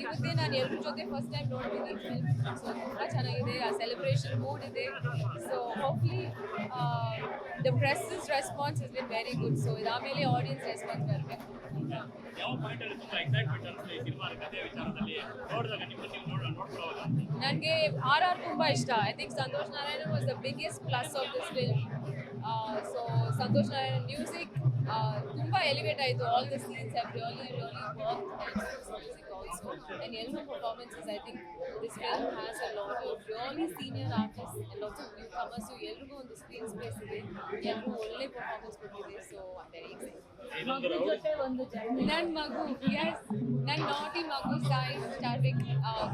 ಇವತ್ತೇ ನಾನು ಎಲ್ಲರ ಜೊತೆ ಫಸ್ಟ್ ಟೈಮ್ ನೋಡ್ತೀನಿ ಫಿಲ್ಮ್. ಸೊ ತುಂಬ ಚೆನ್ನಾಗಿದೆ, ಆ ಸೆಲೆಬ್ರೇಷನ್ ಮೂಡ್ ಇದೆ. So ಹೋಪ್ಲಿ the press response is been very good. So ಇದಾದಮೇಲೆ ಆಡಿಯನ್ಸ್ ರೆಸ್ಪಾನ್ಸ್ ಬರಬೇಕು. ಯಾವ ಪಾಯಿಂಟ್ ಅಲ್ಲಿ ತುಂಬಾ ಎಕ್ಸೈಟ್ಮೆಂಟ್ ಅನಿಸ್ತು ಈ ಸಿನಿಮಾ ಕಥೆ ವಿಚಾರದಲ್ಲಿ ನೋಡಿದಾಗ ನೋಡ್ಕೊಳ್ಳೋವಾಗ? ನನಗೆ ಆರ್ ತುಂಬ ಇಷ್ಟ. I think Santosh Narayan was the biggest plus of this film. So Santosh Narayan music ತುಂಬ ಎಲಿವೇಟ್ ಆಯಿತು. All the scenes have really work music also and ಎಲ್ಲರೂ performances. I think this film has a lot of really senior artist and lots of newcomers. ಎಲ್ರಿಗೂ ಒಂದು screen space ಇದೆ, ಎಲ್ಲರೂ ಒಳ್ಳೆ performance ಕೊಟ್ಟಿದೆ. So I very excited. ನನ್ನ ಮಗು, S, ನನ್ನ ನಾಟಿ ಮಗು ಸಾಯಿ ಸ್ಟಾರ್ಟಿಂಗ್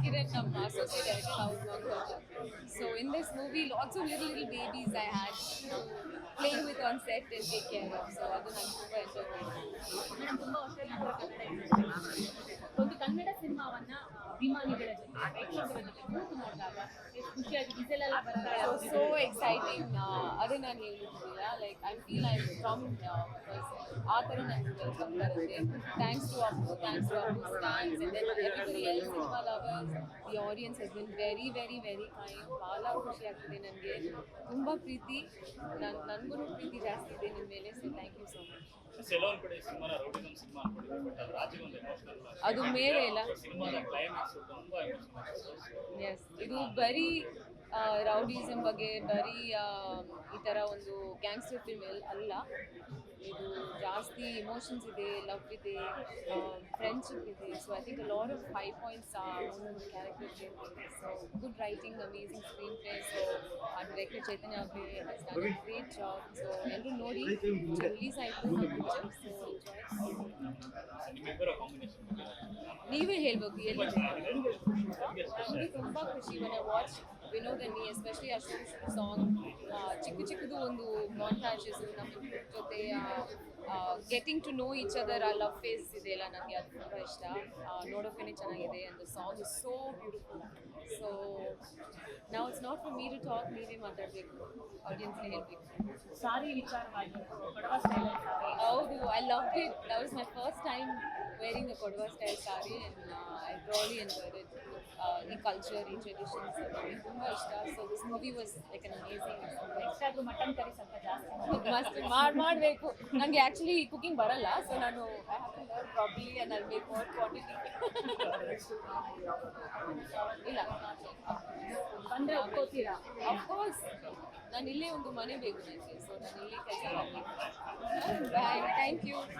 ಕಿರಣ್ ನಮ್ಮ ಅಸೋಸಿಯೇಟ್ ಡೈರೆಕ್ಟರ್ ಅವ್ರ ಮಗು. So in this movie lots of little babies I had play with on set and take care of. So ಅದು ನಾನು ತುಂಬ ಎಂಜಾಯ್ ಮಾಡಿದ್ದೀನಿ. ತುಂಬ ಒಂದು ಕನ್ನಡ ಸಿನಿಮಾವನ್ನ ಅಭಿಮಾನಿಗಳ ಜೊತೆ ಪ್ರೇಕ್ಷಕರ ಜೊತೆ ಕೂತು ನೋಡಿದಾಗ ಎಷ್ಟು ಖುಷಿಯಾಗಿ ಡೀಸೆಲೆಲ್ಲ ಬರ್ತಾ ಸೊ ಎಕ್ಸೈಟಿಂಗ್. ಅದೇ ನಾನು ಹೇಳಿದ್ದಿಲ್ಲ, like I feel I from because ಆ ಥರ ನನಗೆ ವೆಲ್ಕಮ್ ಬರುತ್ತೆ. Thanks to Appu, thanks to Appu fans and then everybody else cinema lovers. The audience has been very very very kind. ಭಾಳ ಖುಷಿ ಆಗ್ತಿದೆ ನನಗೆ, ತುಂಬ ಪ್ರೀತಿ. ನನಗೂ ಪ್ರೀತಿ ಜಾಸ್ತಿ ಇದೆ ನಿಮ್ಮ ಮೇಲೆ. So thank you so much. ಕೆಲವೊಂದು ಕಡೆ ಸಿನಿಮಾನ ರೌಡಿಸಂ ಸಿನಿಮಾ ಅನ್ಕೊಂಡಿದ್ದಾರೆ, ಬಟ್ ಅದು ರಾಜ್ಯಗೊಂದು ಎಮೋಷನಲ್ ಅದು ಮೇಲೆ ಇಲ್ಲ. ಸಿನಿಮಾದ ಕ್ಲೈಮ್ಯಾಕ್ಸ್ ತುಂಬಾ ಎಮೋಷನಲ್. ಎಸ್, ಇದು ಬರೀ ರೌಡಿಸಮ್ ಬಗ್ಗೆ, ಬರೀ ಈ ಥರ ಒಂದು ಗ್ಯಾಂಗ್ಸ್ಟರ್ ಫಿಲ್ಮ್ ಅಲ್ಲ. ಇದು ಜಾಸ್ತಿ ಇಮೋಷನ್ಸ್ ಇದೆ, ಲವ್ ಇದೆ, ಫ್ರೆಂಡ್ಶಿಪ್ ಇದೆ. So I think a lot of high points ಒಂದೊಂದು ಕ್ಯಾರೆಕ್ಟರ್ಗೆ. So good writing, amazing screenplay. So ಆ ಡೈರೆಕ್ಟರ್ ಚೈತನ್ಯ ಅವರೇ has done a great job. So ಎಲ್ಲರೂ ನೋಡಿ, ರಿಲೀಸ್ ಆಯಿತು ಪಿಕ್ಚರ್. ಸೊ ನಿಮ್ಮಿಬ್ಬರ ಕಾಂಬಿನೇಷನ್ ನೀವೇ ಹೇಳ್ಬೇಕು ಎಲ್ಲಿ. ನನಗೆ ತುಂಬ ಖುಷಿ when I watch Vinod and me, especially ಆ ಸಾಂಗ್. ಚಿಕ್ಕದು ಒಂದು ಮಾಂಟಾಜಸ್ ನಮ್ಮ ಜೊತೆ getting to know each other. ಆ ಲವ್ ಫೇಸ್ ಇದೆಯಲ್ಲ, ನನಗೆ ಅದು ತುಂಬ ಇಷ್ಟ. ನೋಡೋಕ್ಕೇ ಚೆನ್ನಾಗಿದೆ and the song is so beautiful. So ನಾವು it's not for me to talk, ನೀವೇ ಮಾತಾಡಬೇಕು, ಆಡಿಯನ್ಸ್ನೇ ಹೇಳಬೇಕು. ಸಾರಿ ವಿಚಾರವಾಗಿ ಕೊಡವ ಸ್ಟೈಲ್ ಸಾರಿ. ಹೌದು, I love it. That was my first time wearing the Kodava style sari and I really enjoyed it. ಈ ಕಲ್ಚರ್, ಈ traditions ನನಗೆ ತುಂಬ ಇಷ್ಟ. So this movie was like an amazing. Next ಆದರೂ ಮಟನ್ ಕರಿ ಸ್ವಲ್ಪ ಜಾಸ್ತಿ ಮಸ್ತ್ ಮಾಡಬೇಕು. ನನಗೆ ಆ್ಯಕ್ಚುಲಿ ಕುಕಿಂಗ್ ಬರಲ್ಲ. ಸೊ ನಾನು I have to learn probably and I make more quantity. ಇಲ್ಲ ಬಂದರೆ ಒಪ್ಕೋತೀರಾ? ಅಫ್ಕೋರ್ಸ್, ನಾನು ಇಲ್ಲೇ ಒಂದು ಮನೆ ಬೇಕು ನನಗೆ. ಸೊ ನಾನು ಇಲ್ಲೇ ಕೆಲಸ ಮಾಡಬೇಕು. ಬಾಯ್, ಥ್ಯಾಂಕ್ ಯು.